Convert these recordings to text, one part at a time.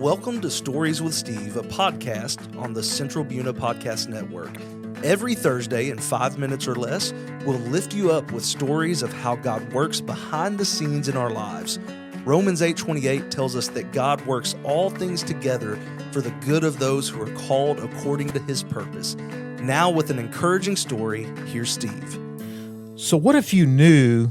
Welcome to Stories with Steve, a podcast on the Central Buna Podcast Network. Every Thursday in 5 minutes or less, we'll lift you up with stories of how God works behind the scenes in our lives. Romans 8:28 tells us that God works all things together for the good of those who are called according to his purpose. Now with an encouraging story, here's Steve. So what if you knew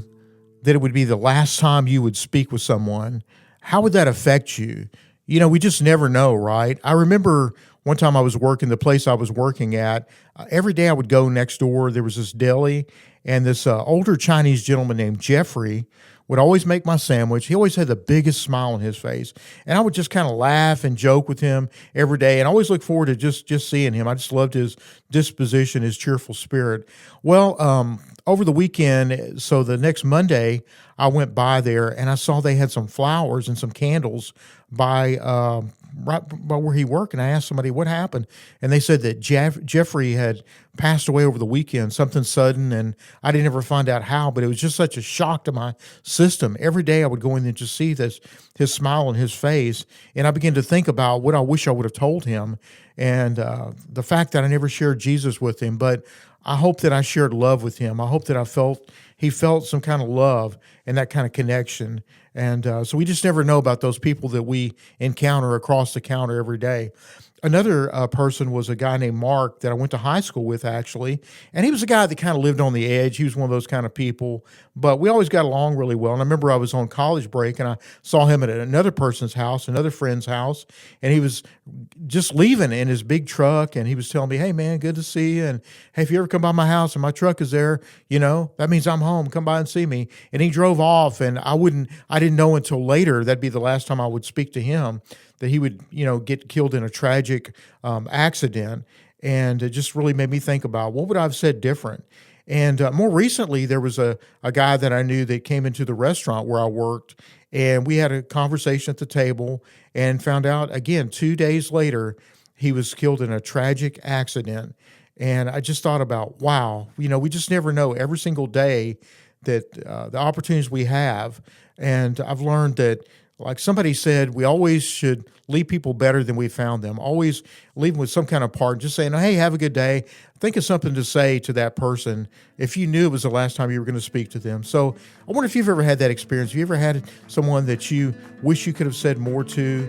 that it would be the last time you would speak with someone? How would that affect you? You know, we just never know, right? I remember one time I was working, the place I was working at, every day I would go next door. There was this deli, and this older Chinese gentleman named Jeffrey would always make my sandwich. He always had the biggest smile on his face. And I would just kind of laugh and joke with him every day, and I always look forward to just seeing him. I just loved his disposition, his cheerful spirit. Well, over the weekend, so the next Monday, I went by there and I saw they had some flowers and some candles by right by where he worked. And I asked somebody what happened, and they said that Jeffrey had passed away over the weekend, something sudden, and I didn't ever find out how, but it was just such a shock to my system. Every day I would go in there to see his smile on his face, and I began to think about what I wish I would have told him, and the fact that I never shared Jesus with him, but I hope that I shared love with him. I hope that he felt some kind of love and that kind of connection. And so we just never know about those people that we encounter across the counter every day. Another person was a guy named Mark that I went to high school with, actually. And he was a guy that kind of lived on the edge. He was one of those kind of people. But we always got along really well. And I remember I was on college break, and I saw him at another person's house, another friend's house. And he was just leaving in his big truck. And he was telling me, "Hey, man, good to see you. And hey, if you ever come by my house and my truck is there, you know, that means I'm home. Come by and see me." And he drove off. And I didn't know until later, that'd be the last time I would speak to him, that he would, get killed in a tragic accident. And it just really made me think about what would I have said different. And more recently, there was a guy that I knew that came into the restaurant where I worked, and we had a conversation at the table and found out, again, 2 days later, he was killed in a tragic accident. And I just thought about, wow, we just never know every single day that the opportunities we have. And I've learned that, like somebody said, we always should leave people better than we found them. Always leave them with some kind of part, just saying, "Hey, have a good day." Think of something to say to that person if you knew it was the last time you were going to speak to them. So I wonder if you've ever had that experience. Have you ever had someone that you wish you could have said more to?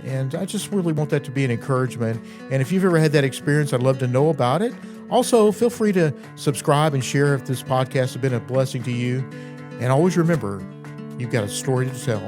And I just really want that to be an encouragement. And if you've ever had that experience, I'd love to know about it. Also, feel free to subscribe and share if this podcast has been a blessing to you. And always remember, you've got a story to tell.